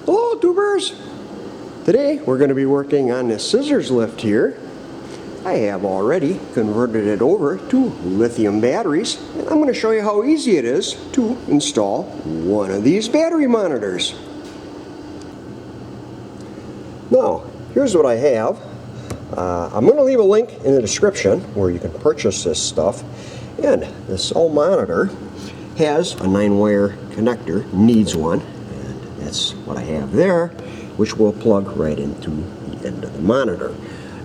Hello tubers! Today we're going to be working on this scissors lift here. I have already converted it over to lithium batteries, and I'm going to show you how easy it is to install one of these battery monitors. Now, here's what I have. I'm going to leave a link in the description where you can purchase this stuff. And this cell monitor has a 9-wire connector, needs one, and that's what I have there, which will plug right into the end of the monitor.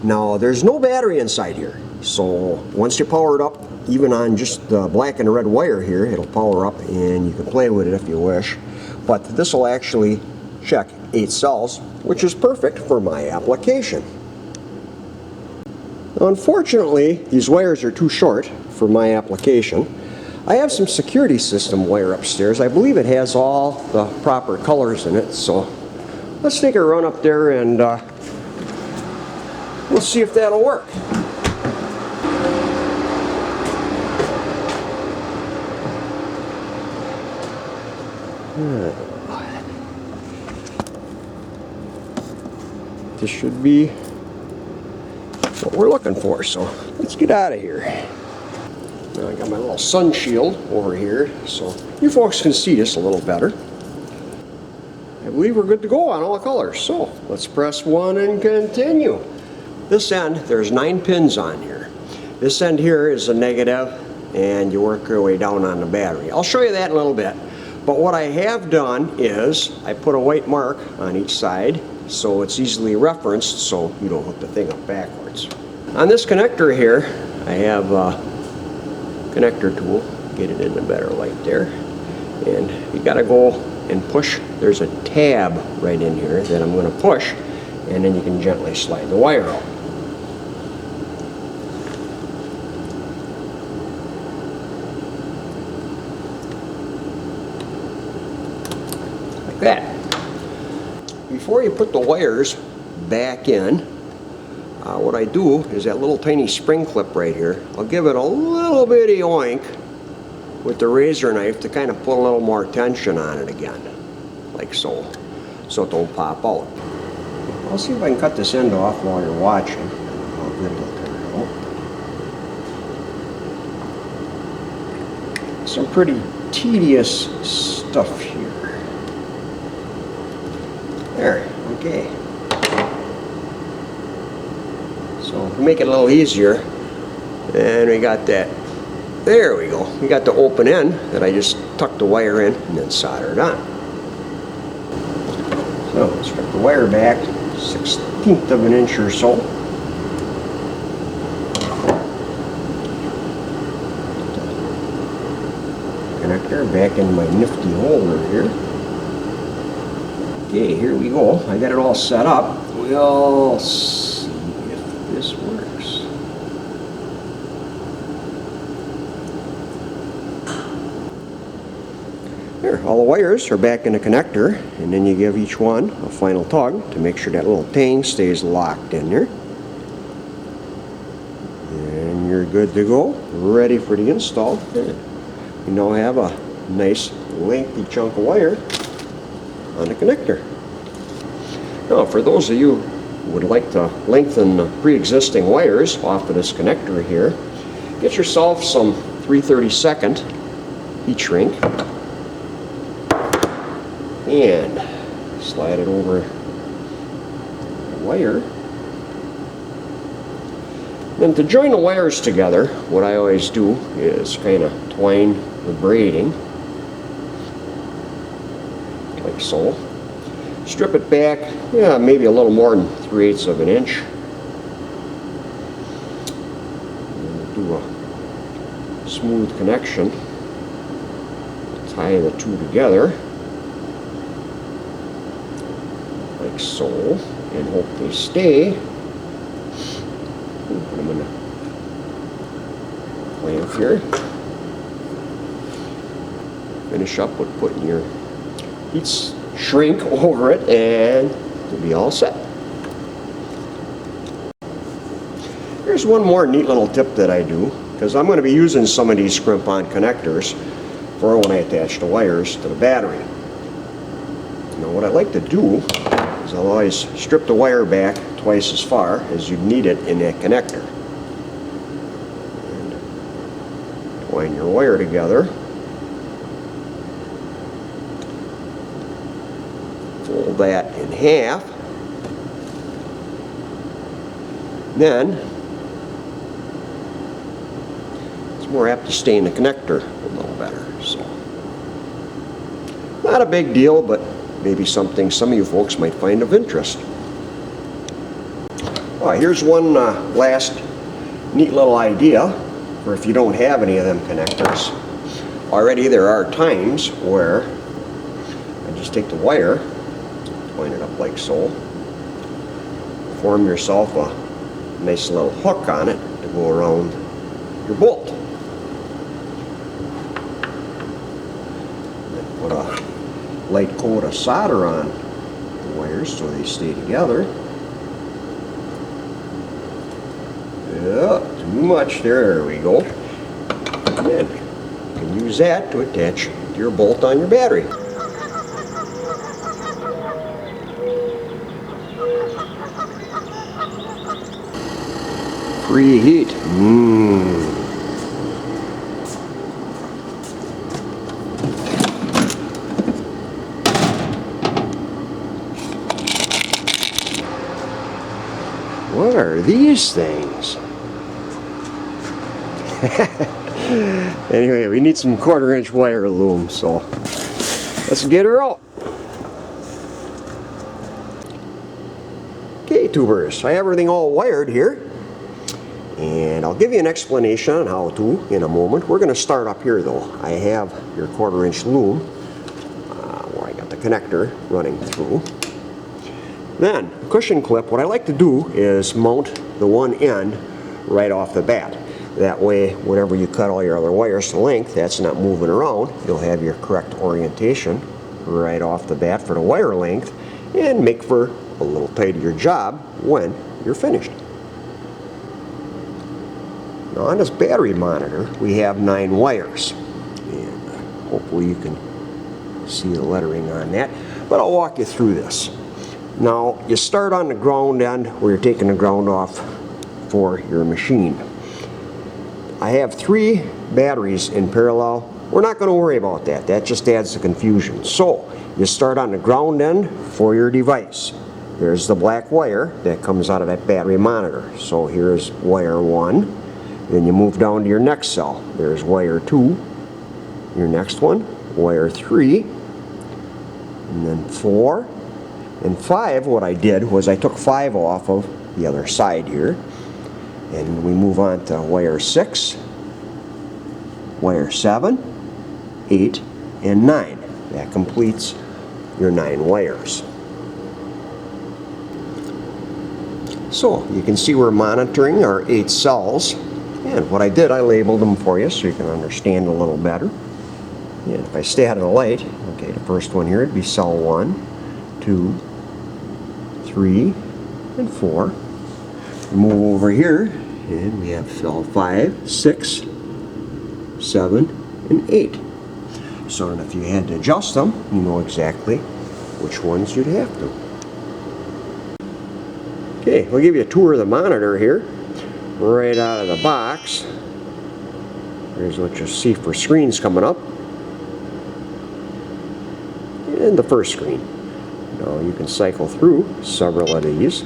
Now, there's no battery inside here, so once you power it up, even on just the black and red wire here, it'll power up and you can play with it if you wish. But this will actually check 8 cells, which is perfect for my application. Now, unfortunately, these wires are too short for my application. I have some security system wire upstairs. I believe it has all the proper colors in it, so let's take a run up there and we'll see if that'll work. This should be what we're looking for, so let's get out of here. Now I got my little sun shield over here so you folks can see this a little better. I believe we're good to go on all colors, so let's press 1 and continue. This end, there's 9 pins on here. This end here is a negative, and you work your way down on the battery. I'll show you that in a little bit. But what I have done is I put a white mark on each side so it's easily referenced so you don't hook the thing up backwards. On this connector here, I have a connector tool. Get it in a better light there. And you gotta go and push. There's a tab right in here that I'm going to push, and then you can gently slide the wire out. Like that. Before you put the wires back in, what I do is that little tiny spring clip right here, I'll give it a little bitty oink with the razor knife to kind of put a little more tension on it again, like so it don't pop out. I'll see if I can cut this end off while you're watching. How good it'll turn out. Some pretty tedious stuff here. There, okay. So to make it a little easier, and we got that. There we go. We got the open end that I just tucked the wire in and then soldered on. So let's strip the wire back 1/16 of an inch or so. Connector back in my nifty holder here. Okay, here we go. I got it all set up. We'll see if this works. There, all the wires are back in the connector, and then you give each one a final tug to make sure that little thing stays locked in there. And you're good to go, ready for the install. You now have a nice lengthy chunk of wire on the connector. Now, for those of you who would like to lengthen the pre-existing wires off of this connector here, get yourself some 3/32 heat shrink and slide it over the wire. Then to join the wires together, what I always do is kind of twine the braiding like so. Strip it back, yeah, maybe a little more than 3/8 of an inch. And do a smooth connection. Tie the two together. Like so, and hope they stay. Put them in the clamp here. Finish up with putting your heat shrink over it, and you'll be all set. Here's one more neat little tip that I do, because I'm going to be using some of these scrimp-on connectors for when I attach the wires to the battery. Now what I like to do is I'll always strip the wire back twice as far as you'd need it in that connector. And twine your wire together. Fold that in half. Then it's more apt to stay in the connector a little better. So not a big deal, but maybe something some of you folks might find of interest. Here's one last neat little idea for if you don't have any of them connectors. Already there are times where I just take the wire, twine it up like so, form yourself a nice little hook on it to go around your bolt. Then put a light coat of solder on the wires so they stay together. Yeah, too much there. There we go. And then you can use that to attach to your bolt on your battery. Preheat. What are these things? Anyway, we need some 1/4-inch wire loom, so let's get her out. Okay, tubers, I have everything all wired here, and I'll give you an explanation on how to in a moment. We're going to start up here though. I have your 1/4-inch loom where I got the connector running through. Then, cushion clip, what I like to do is mount the one end right off the bat. That way, whenever you cut all your other wires to length, that's not moving around. You'll have your correct orientation right off the bat for the wire length and make for a little tidier job when you're finished. Now on this battery monitor, we have 9 wires. And hopefully you can see the lettering on that. But I'll walk you through this. Now, you start on the ground end where you're taking the ground off for your machine. I have 3 batteries in parallel. We're not going to worry about that. That just adds the confusion. So, you start on the ground end for your device. There's the black wire that comes out of that battery monitor. So here's wire 1. Then you move down to your next cell. There's wire 2. Your next one, wire 3. And then 4. And 5, what I did was I took 5 off of the other side here. And we move on to wire 6, wire 7, 8, and 9. That completes your 9 wires. So you can see we're monitoring our 8 cells. And what I did, I labeled them for you so you can understand a little better. And if I stay out of the light, okay, the first one here would be cell 1, 2, 3, and 4. We move over here, and we have cell 5, 6, 7, and 8. So if you had to adjust them, you know exactly which ones you'd have to. Okay, we'll give you a tour of the monitor here. Right out of the box. Here's what you'll see for screens coming up. And the first screen. Now you can cycle through several of these.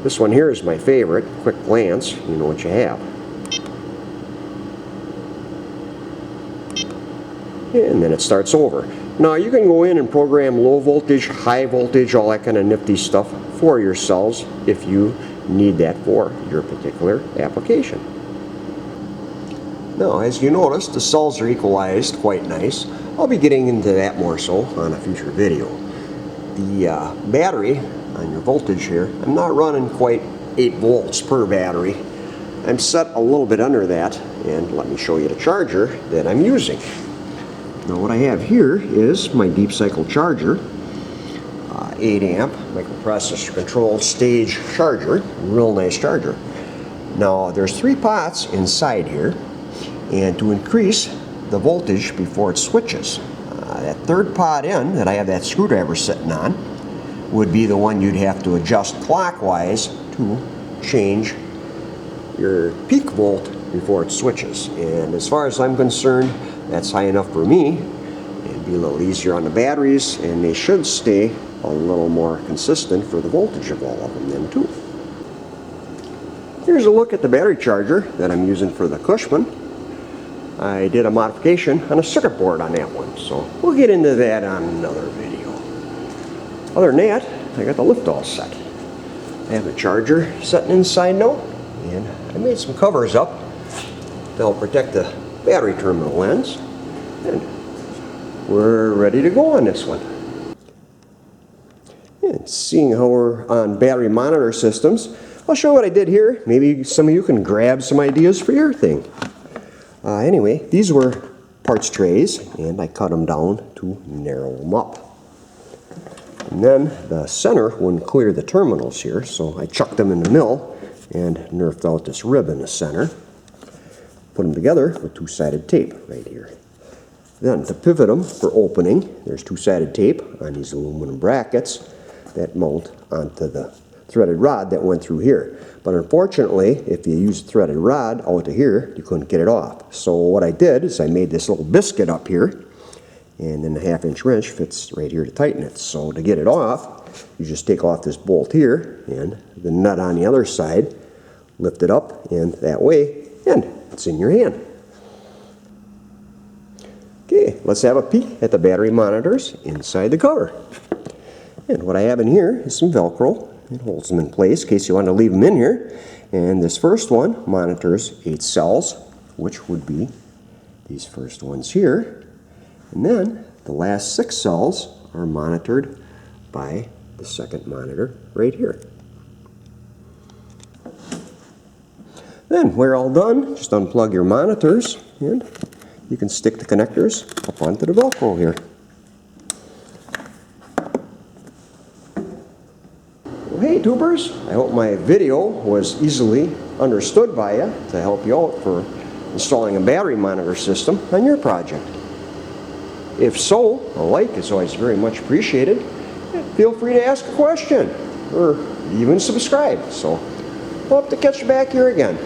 This one here is my favorite. Quick glance, you know what you have. And then it starts over. Now you can go in and program low voltage, high voltage, all that kind of nifty stuff for your cells if you need that for your particular application. Now, as you notice, the cells are equalized quite nice. I'll be getting into that more so on a future video. The battery on your voltage here, I'm not running quite 8 volts per battery. I'm set a little bit under that, and let me show you the charger that I'm using. Now what I have here is my deep cycle charger, 8 amp microprocessor controlled stage charger, real nice charger. Now there's 3 pots inside here, and to increase the voltage before it switches, That third pot in that I have that screwdriver sitting on would be the one you'd have to adjust clockwise to change your peak volt before it switches. And as far as I'm concerned, that's high enough for me. It'd be a little easier on the batteries, and they should stay a little more consistent for the voltage of all of them then too. Here's a look at the battery charger that I'm using for the Cushman. I did a modification on a circuit board on that one, so we'll get into that on another video. Other than that, I got the lift all set. I have the charger sitting inside now, and I made some covers up to help protect the battery terminal ends, and we're ready to go on this one. And seeing how we're on battery monitor systems, I'll show what I did here. Maybe some of you can grab some ideas for your thing. Anyway, these were parts trays, and I cut them down to narrow them up. And then the center wouldn't clear the terminals here, so I chucked them in the mill and nerfed out this rib in the center. Put them together with two-sided tape right here. Then to pivot them for opening, there's two-sided tape on these aluminum brackets that mount onto the threaded rod that went through here. But unfortunately, if you use a threaded rod out to here, you couldn't get it off. So what I did is I made this little biscuit up here, and then the 1/2-inch wrench fits right here to tighten it. So to get it off, you just take off this bolt here, and the nut on the other side, lift it up, and that way, and it's in your hand. Okay, let's have a peek at the battery monitors inside the cover. And what I have in here is some Velcro. It holds them in place in case you want to leave them in here. And this first one monitors 8 cells, which would be these first ones here. And then the last 6 cells are monitored by the second monitor right here. Then, when we're all done, just unplug your monitors, and you can stick the connectors up onto the Velcro here. Well, hey tubers, I hope my video was easily understood by you to help you out for installing a battery monitor system on your project. If so, a like is always very much appreciated. Feel free to ask a question or even subscribe. So, hope to catch you back here again.